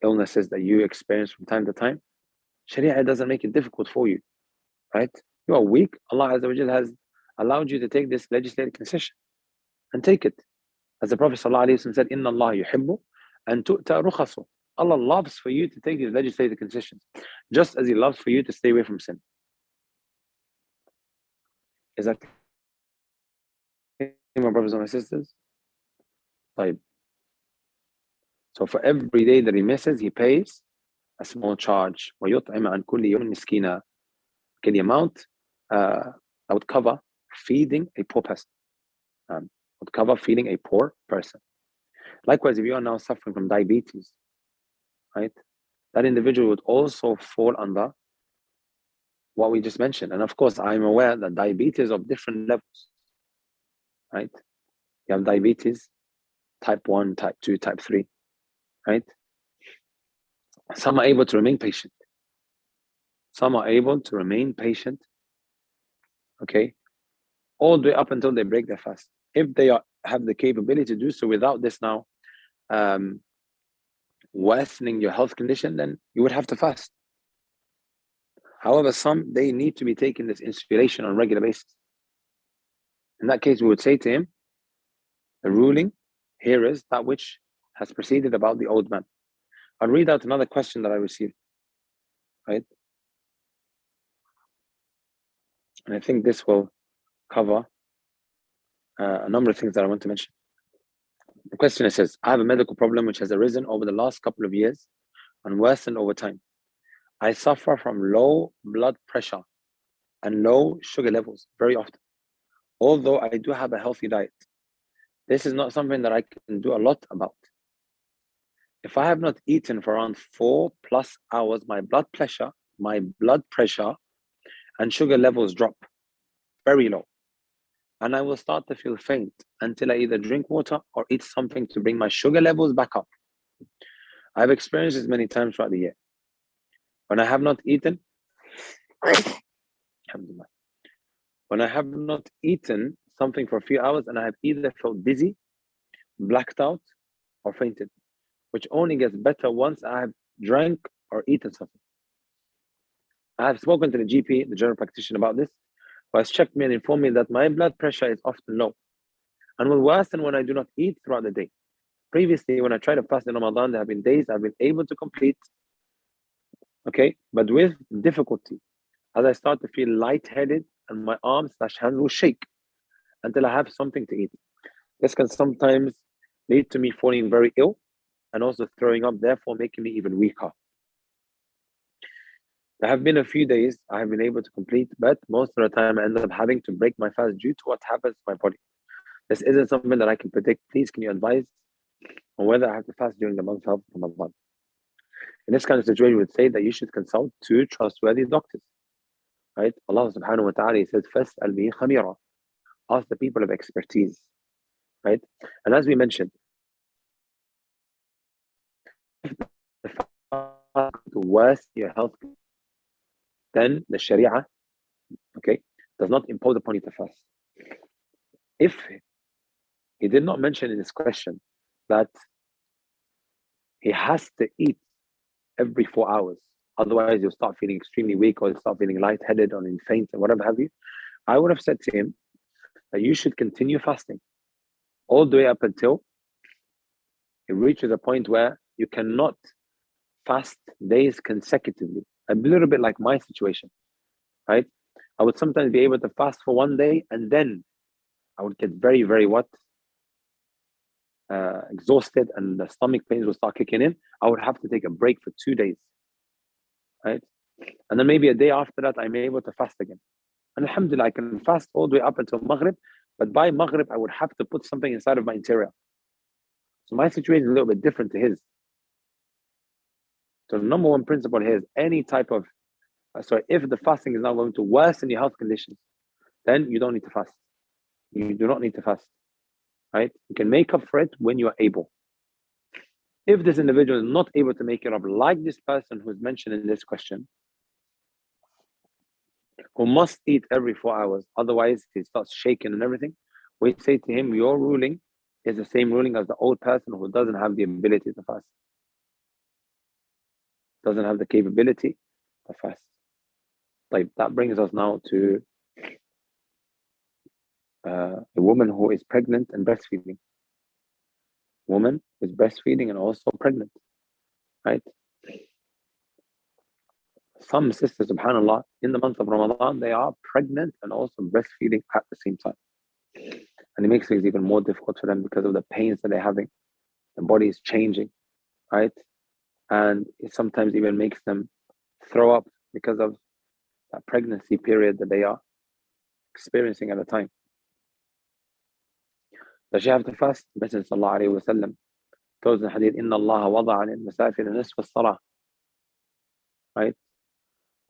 illnesses that you experience from time to time, Sharia doesn't make it difficult for you, right? You are weak. Allah Azza wa Jal has allowed you to take this legislative concession, and take it. As the Prophet ﷺ said, Inna Allah yuhibbu an tu'ta rukhasu. Allah loves for you to take these legislative concessions, just as He loves for you to stay away from sin. Is that clear, my brothers and my sisters? Right. So for every day that he misses, he pays a small charge. وَيُطْعِمَ عَنْ كُلِّ يَوْمٍ مِسْكِينًا. Okay, the amount that would cover feeding a poor person. Would cover feeding a poor person. Likewise, if you are now suffering from diabetes, right, that individual would also fall under what we just mentioned. And of course, I'm aware that diabetes of different levels, right? You have diabetes, type 1, type 2, type 3, right? Some are able to remain patient. Some are able to remain patient, okay, all the way up until they break their fast. If they have the capability to do so without this now worsening your health condition, then you would have to fast. However, some, they need to be taking this insulation on a regular basis. In that case, we would say to him, the ruling here is that which has proceeded about the old man. I'll read out another question that I received, right? And I think this will cover a number of things that I want to mention. The question says, I have a medical problem which has arisen over the last couple of years and worsened over time. I suffer from low blood pressure and low sugar levels very often, although I do have a healthy diet. This is not something that I can do a lot about. If I have not eaten for around 4+ hours, my blood pressure and sugar levels drop very low, and I will start to feel faint until I either drink water or eat something to bring my sugar levels back up. I've experienced this many times throughout the year. When I have not eaten, when I have not eaten something for a few hours and I have either felt dizzy, blacked out, or fainted, which only gets better once I have drank or eaten something. I have spoken to the GP, the general practitioner, about this, who has checked me and informed me that my blood pressure is often low and will worsen when I do not eat throughout the day. Previously, when I tried to fast in Ramadan, there have been days I've been able to complete, okay, but with difficulty, as I start to feel lightheaded and my arms/hands will shake until I have something to eat. This can sometimes lead to me falling very ill and also throwing up, therefore making me even weaker. There have been a few days I have been able to complete, but most of the time I end up having to break my fast due to what happens to my body. This isn't something that I can predict. Please, can you advise on whether I have to fast during the month of Ramadan? In this kind of situation, we would say that you should consult two trustworthy doctors, right? Allah subhanahu wa ta'ala, He says, فَاسْأَلْ بِهِ خَبِيرًا. Ask the people of expertise, right? And as we mentioned, to worsen your health, then the Sharia, okay, does not impose upon you to fast. If he did not mention in his question that he has to eat every 4 hours, otherwise you'll start feeling extremely weak or you'll start feeling lightheaded or in faint or whatever have you, I would have said to him that you should continue fasting all the way up until it reaches a point where you cannot fast days consecutively. A little bit like my situation, right? I would sometimes be able to fast for 1 day and then I would get very, very exhausted and the stomach pains will start kicking in. I would have to take a break for 2 days, right? And then maybe a day after that, I'm able to fast again. And alhamdulillah, I can fast all the way up until Maghrib, but by Maghrib, I would have to put something inside of my interior. So my situation is a little bit different to his. So the number one principle here is any type of, if the fasting is now going to worsen your health conditions, then you don't need to fast. You do not need to fast, right? You can make up for it when you are able. If this individual is not able to make it up, like this person who's mentioned in this question, who must eat every 4 hours, otherwise he starts shaking and everything, we say to him, your ruling is the same ruling as the old person who doesn't have the ability to fast, doesn't have the capability to fast. Like, that brings us now to a woman who is pregnant and breastfeeding. Woman is breastfeeding and also pregnant, right? Some sisters, subhanAllah, in the month of Ramadan, they are pregnant and also breastfeeding at the same time. And it makes things even more difficult for them because of the pains that they're having. The body is changing, right? And it sometimes even makes them throw up because of that pregnancy period that they are experiencing at the time. Does she have to fast? The Messenger sallallahu alayhi wa sallam tells in the hadith, إِنَّ اللَّهَ وَضَعَ لِلْمَسَافِرِ نِصْفَ الصَّلَاةِ, right?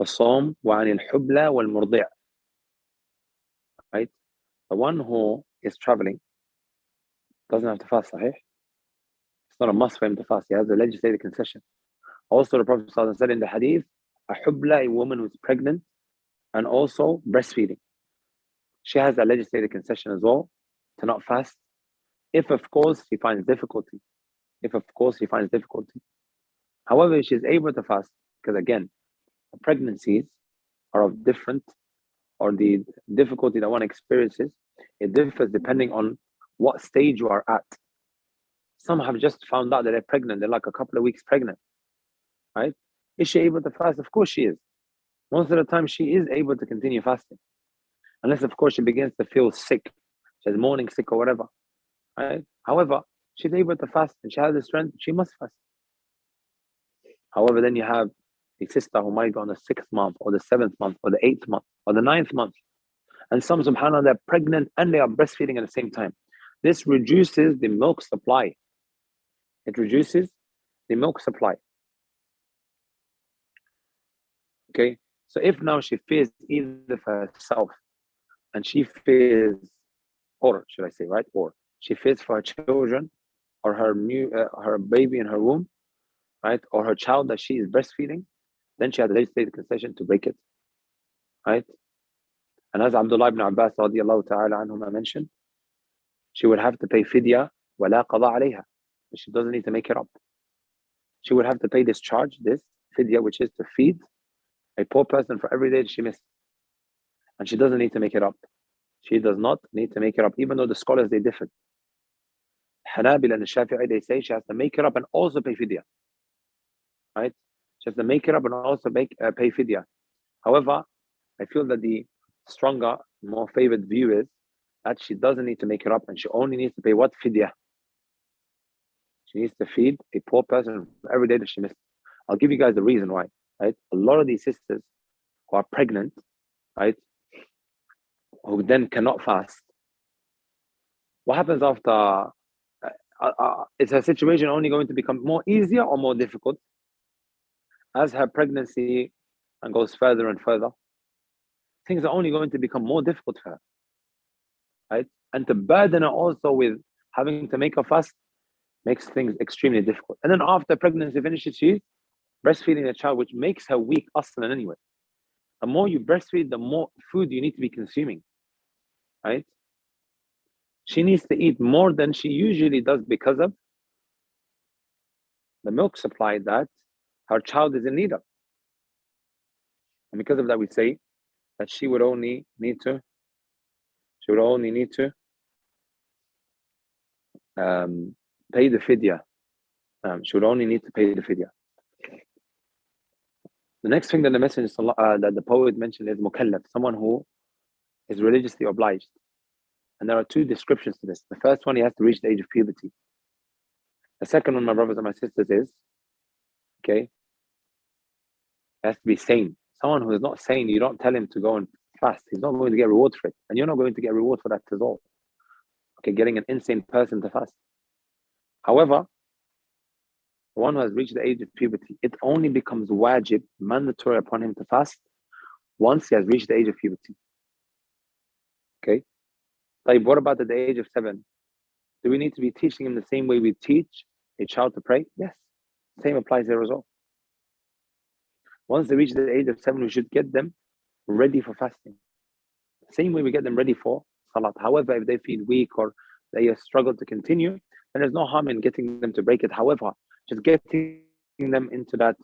الصوم وعن الحبلى والمرضع. Right? The one who is traveling doesn't have to fast, صحيح? It's not a must for him to fast. He has a legislated concession. Also, the Prophet ﷺ said in the hadith, a hubla, a woman who's pregnant, and also breastfeeding. She has a legislated concession as well to not fast, if of course she finds difficulty. However, if she's able to fast, because again, pregnancies are of different, or the difficulty that one experiences, it differs depending on what stage you are at. Some have just found out that they're pregnant, they're like a couple of weeks pregnant, right? Is she able to fast? Of course she is. Most of the time she is able to continue fasting. Unless of course she begins to feel sick, she's morning sick or whatever, right? However, she's able to fast and she has the strength, she must fast. However, then you have a sister who might be on the 6th month or the 7th month or the 8th month or the 9th month. And some, subhanAllah, they're pregnant and they are breastfeeding at the same time. This reduces the milk supply. It reduces the milk supply. Okay, so if now she fears either for herself and she fears, or should I say, right? Or she fears for her children or her baby in her womb, right? Or her child that she is breastfeeding, then she has a legislated concession to break it, right? And as Abdullah ibn Abbas radiallahu ta'ala anhuma mentioned, she would have to pay fidya wala qada alayha. She doesn't need to make it up. She would have to pay this charge, this fidya, which is to feed a poor person for every day that she missed. And she doesn't need to make it up. She does not need to make it up, even though the scholars, they differ. Hanabil and the Shafi'i, they say she has to make it up and also pay fidya. Right? She has to make it up and also pay fidya. However, I feel that the stronger, more favored view is that she doesn't need to make it up and she only needs to pay what? Fidya. She needs to feed a poor person every day that she missed. I'll give you guys the reason why. Right? A lot of these sisters who are pregnant, right, who then cannot fast, what happens after? Is her situation only going to become more easier or more difficult as her pregnancy goes further and further? Things are only going to become more difficult for her, right? And to burden her also with having to make a fast makes things extremely difficult. And then after pregnancy finishes, she's breastfeeding the child, which makes her weak aslan anyway. The more you breastfeed, the more food you need to be consuming, right? She needs to eat more than she usually does because of the milk supply that her child is in need of. And because of that, we say that she would only need to pay the fidya. She would only need to pay the fidya. The next thing that the Messenger that the poet mentioned is mukallaf, someone who is religiously obliged. And there are two descriptions to this. The first one, he has to reach the age of puberty. The second one, my brothers and my sisters, is, okay, he has to be sane. Someone who is not sane, you don't tell him to go and fast. He's not going to get reward for it. And you're not going to get reward for that as well. Okay, getting an insane person to fast. However, the one who has reached the age of puberty, it only becomes wajib, mandatory upon him to fast once he has reached the age of puberty. Okay? Like, what about at the age of 7? Do we need to be teaching him the same way we teach a child to pray? Yes. Same applies there as well. Once they reach the age of 7, we should get them ready for fasting. Same way we get them ready for salat. However, if they feel weak or they struggle to continue, then there's no harm in getting them to break it. However, just getting them into that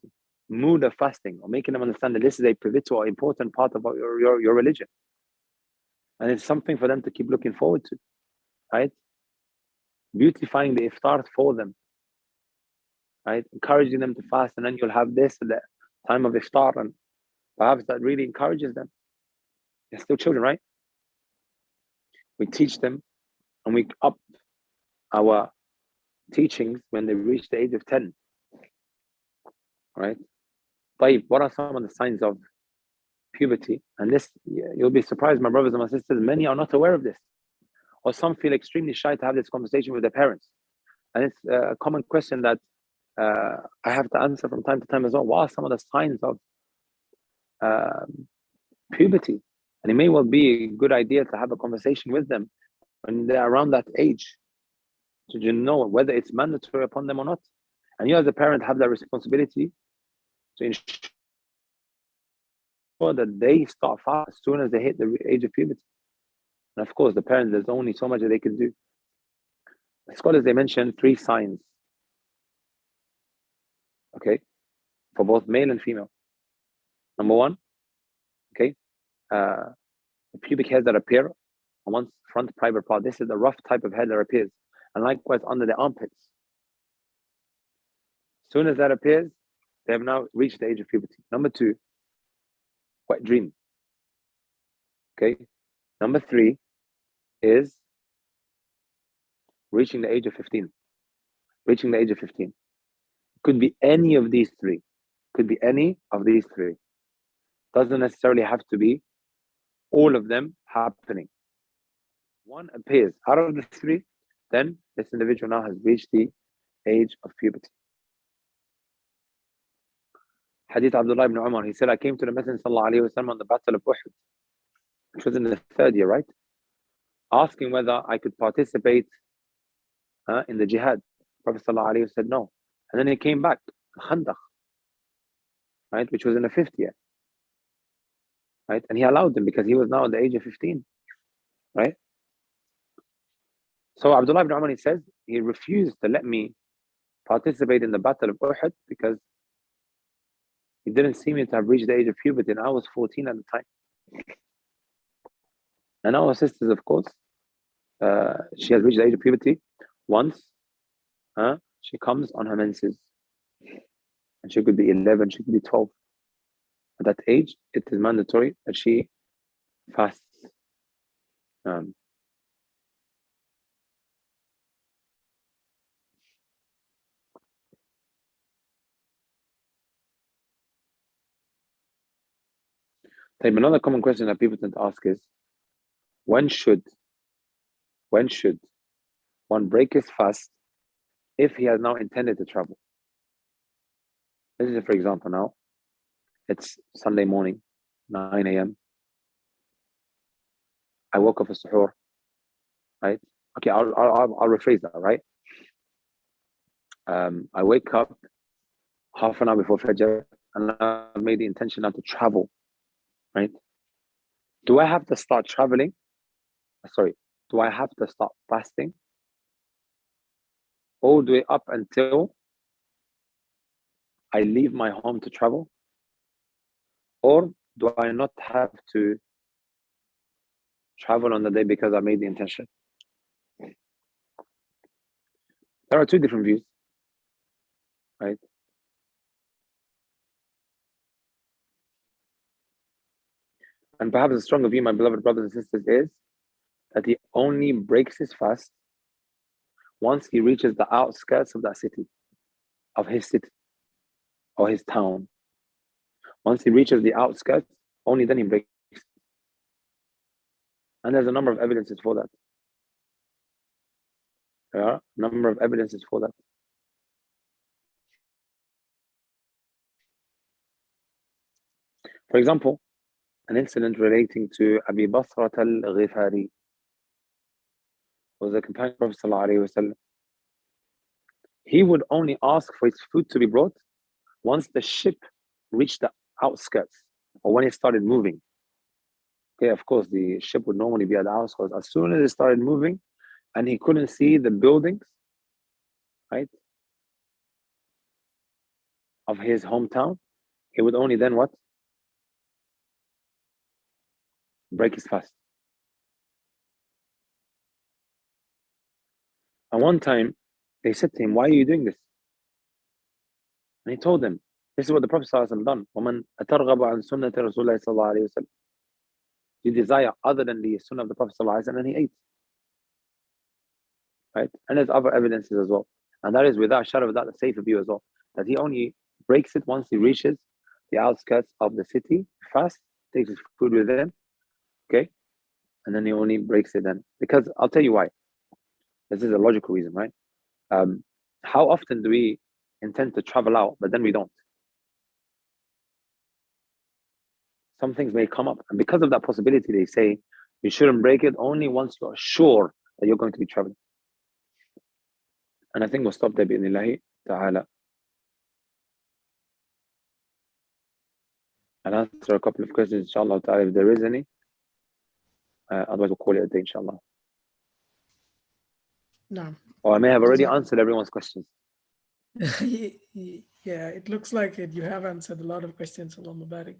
mood of fasting or making them understand that this is a pivotal or important part of your religion. And it's something for them to keep looking forward to, right? Beautifying the iftar for them, right? Encouraging them to fast, and then you'll have this at the time of iftar, and perhaps that really encourages them. They're still children, right? We teach them and we up our teachings when they reach the age of 10, right? But what are some of the signs of puberty? And this, you'll be surprised, my brothers and my sisters, many are not aware of this. Or some feel extremely shy to have this conversation with their parents. And it's a common question that I have to answer from time to time as well. What are some of the signs of puberty. And it may well be a good idea to have a conversation with them when they're around that age, so you know whether it's mandatory upon them or not. And you as a parent have that responsibility to ensure that they start fast as soon as they hit the age of puberty. And of course, the parents, there's only so much that they can do. The scholars, they mention 3 signs, okay, for both male and female. Number 1, okay, the pubic hairs that appear on one's front private part. This is the rough type of hair that appears. And likewise under the armpits. As soon as that appears, they have now reached the age of puberty. Number 2, wet dream. Okay. Number 3 is reaching the age of 15. Reaching the age of 15. Could be any of these 3. Could be any of these 3. Doesn't necessarily have to be all of them happening. One appears out of the 3, then this individual now has reached the age of puberty. Hadith Abdullah ibn Umar, he said, I came to the Messenger ﷺ on the Battle of Uhud, which was in the 3rd year, right? Asking whether I could participate in the jihad. Prophet ﷺ said no. And then he came back, Khandaq, right, which was in the 5th year. Right? And he allowed them because he was now at the age of 15. Right? So Abdullah ibn Umar, he says, he refused to let me participate in the Battle of Uhud because he didn't see me to have reached the age of puberty, and I was 14 at the time. And our sisters, of course, she has reached the age of puberty once she comes on her menses. And she could be 11, she could be 12. At that age, it is mandatory that she fasts. Another common question that people tend to ask is, when should one break his fast if he has now intended to travel? This is, for example, now it's Sunday morning, 9 a.m. I woke up for suhoor, right? Okay, I'll rephrase that, right? I wake up half an hour before Fajr and I've made the intention now to travel, right? Do I have to start traveling? Sorry, do I have to start fasting all the way up until I leave my home to travel? Or do I not have to travel on the day because I made the intention? There are 2 different views, right? And perhaps the stronger view, my beloved brothers and sisters, is that he only breaks his fast once he reaches the outskirts of that city, of his city or his town. Once he reaches the outskirts, only then he breaks. And there's a number of evidences for that. There are a number of evidences for that. For example, an incident relating to Abi Basrat al-Ghifari, was a companion of Prophet ﷺ. He would only ask for his food to be brought once the ship reached the outskirts or when it started moving. Okay, of course, the ship would normally be at the outskirts. As soon as it started moving and he couldn't see the buildings, right, of his hometown, he would only then what? Break his fast. And one time, they said to him, why are you doing this? And he told them, this is what the Prophet ﷺ done. وَمَنْ أَتَرْغَبَ عَنْ سُنَّةِ رَسُولِ اللَّهِ صَلَّى اللَّهُ عَلَيْهِ وَسَلَّمَ. You desire other than the sunnah of the Prophet ﷺ, and then he ate. Right? And there's other evidences as well. And that is without a shadow, without a safer view as well, that he only breaks it once he reaches the outskirts of the city, fast, takes his food with him, okay? And then he only breaks it then. Because I'll tell you why. This is a logical reason, right? How often do we intend to travel out, but then we don't? some things may come up. And because of that possibility, they say you shouldn't break it only once you're sure that you're going to be traveling. And I think we'll stop there, bi'idhnillahi ta'ala. I'll answer a couple of questions, inshallah ta'ala, if there is any. Otherwise, we'll call it a day, inshallah. No. Or I may have already answered everyone's questions. Yeah, it looks like it. You have answered a lot of questions. Allahumma barik.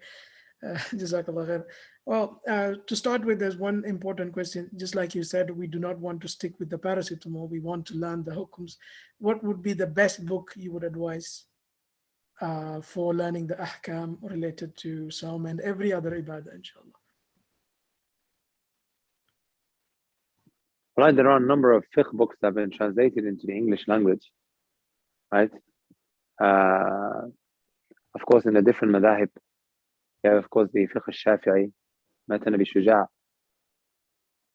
Jazakallah khair. Well, to start with, there's one important question. Just like you said, we do not want to stick with the paracetamol. We want to learn the hukms. What would be the best book you would advise for learning the ahkam related to sawm and every other ibadah, inshallah? Right, there are a number of fiqh books that have been translated into the English language, right? Of course, in the different madahib, you have, of course, the Fiqh al-Shafi'i, Matan Abi Shuja',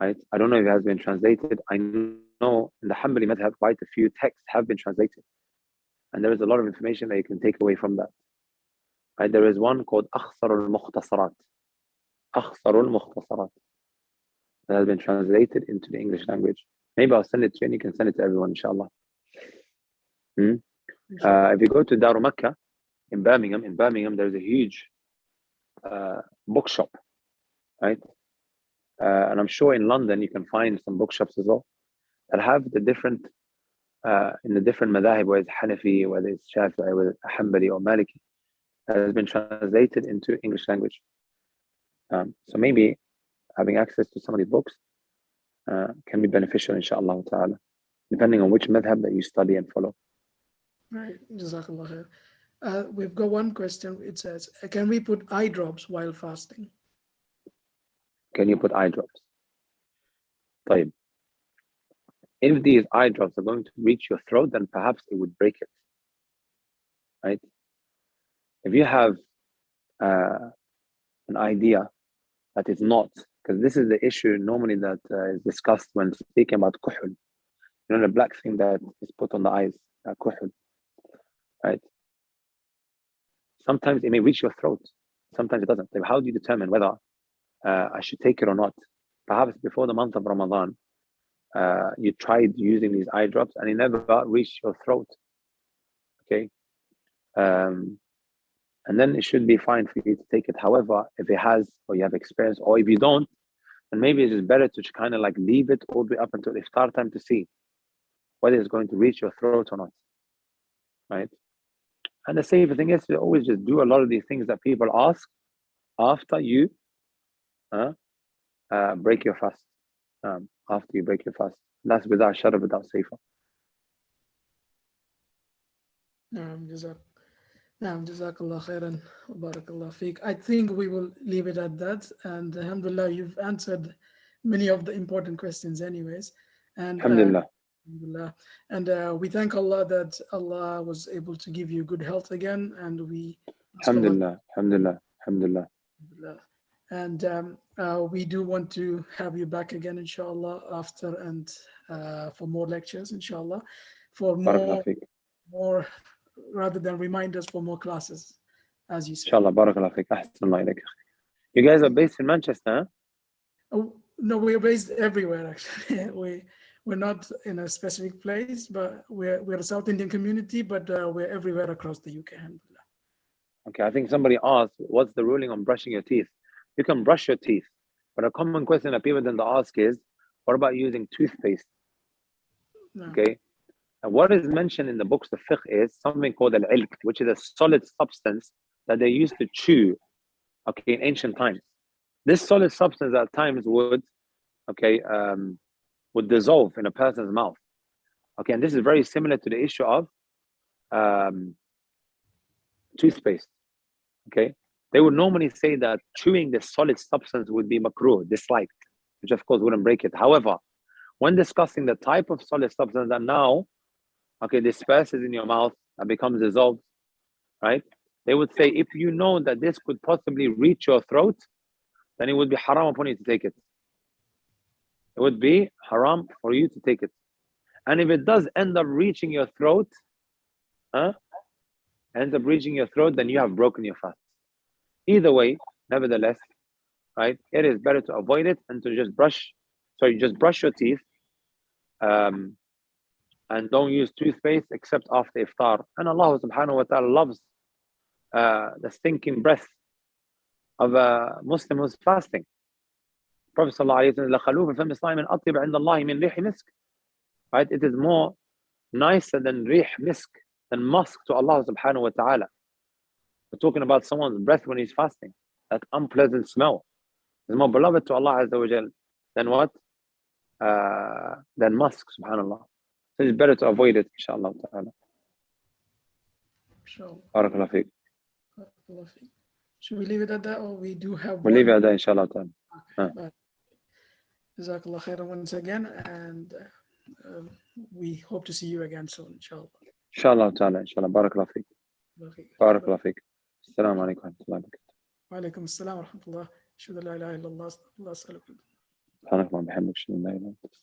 right? I don't know if it has been translated. I know in the Hanbali madhab, quite a few texts have been translated. And there is a lot of information that you can take away from that. Right? There is one called Akhsar al-Mukhtasarat. Akhsar al-Mukhtasarat. That has been translated into the English language. Maybe I'll send it to you and you can send it to everyone, inshallah. If you go to Daru Makkah in Birmingham, there's a huge bookshop, right? And I'm sure in London you can find some bookshops as well that have the different, in the different madhahib, whether it's Hanafi, whether it's Shafi'i, whether it's Hanbali or Maliki, that has been translated into English language. So maybe having access to some of these books can be beneficial, inshallah ta'ala, depending on which madhab that you study and follow. Right, Jazakallah khair. We've got one question. It says, can we put eye drops while fasting? Can you put eye drops? طيب. If these eye drops are going to reach your throat, then perhaps it would break it, right? If you have an idea that is not, because this is the issue normally that is discussed when speaking about kuhul. You know, the black thing that is put on the eyes, kuhul, right? Sometimes it may reach your throat, sometimes it doesn't. So how do you determine whether I should take it or not? Perhaps before the month of Ramadan, you tried using these eye drops and it never reached your throat, okay? And then it should be fine for you to take it. However, if it has, or you have experience, or if you don't, then maybe it's just better to kind of like leave it all the way up until iftar time to see whether it's going to reach your throat or not, right? And the safer thing is to always just do a lot of these things that people ask after you break your fast. After you break your fast. That's without shara, without safer. Jazakallah khairan wa barakallah fiqh. I think we will leave it at that. And alhamdulillah, you've answered many of the important questions anyways. And Alhamdulillah. And we thank Allah that Allah was able to give you good health again. And we Alhamdulillah. And we do want to have you back again, inshallah, after and for more lectures, inshallah, for more rather than reminders, for more classes, as you said. Inshallah, barakallah fiqh. Ahsanallah ilayk. You guys are based in Manchester, huh? Oh, no, we're based everywhere, actually. We're not in a specific place, but we're a South Indian community, but we're everywhere across the UK. Alhamdulillah. Okay, I think somebody asked, what's the ruling on brushing your teeth? You can brush your teeth, but a common question that people tend to ask is, what about using toothpaste? No. Okay, and what is mentioned in the books of fiqh is something called al-ilk, which is a solid substance that they used to chew, okay, in ancient times. This solid substance at times would dissolve in a person's mouth. Okay, and this is very similar to the issue of toothpaste. Okay, they would normally say that chewing this solid substance would be makruh, disliked, which of course wouldn't break it. However, when discussing the type of solid substance that now, disperses in your mouth and becomes dissolved, right? They would say, if you know that this could possibly reach your throat, then it would be haram upon you to take it. It would be haram for you to take it. And if it does end up reaching your throat, then you have broken your fast. Either way, nevertheless, right, it is better to avoid it and to just brush your teeth, and don't use toothpaste except after iftar. And Allah subhanahu wa ta'ala loves the stinking breath of a Muslim who's fasting. Prophet sallallahu alaihi wasallam, right? It is more nicer than rih misk, than musk to Allah subhanahu wa ta'ala. We're talking about someone's breath when he's fasting. That unpleasant smell is more beloved to Allah Azza wa Jal than what? Than musk, subhanallah. So it's better to avoid it, inshallah ta'ala. Sure. Barakallah feek. Should we leave it at that, or we do have We'll leave it at that, inshallah ta'ala. Okay. Jazakallah khairan once again, and we hope to see you again soon, inshallah. Inshallah ta'ala, inshallah. Barakallah feek. Barakallah feek. Assalamu alaikum wa rahmatullahi wa barakatuh. Wa alaikum assalam wa rahmatullah. Shukran la ilaha illallah. Allah sallallahu. سبحانك اللهم وبحمدك اشهد ان لا اله الا انت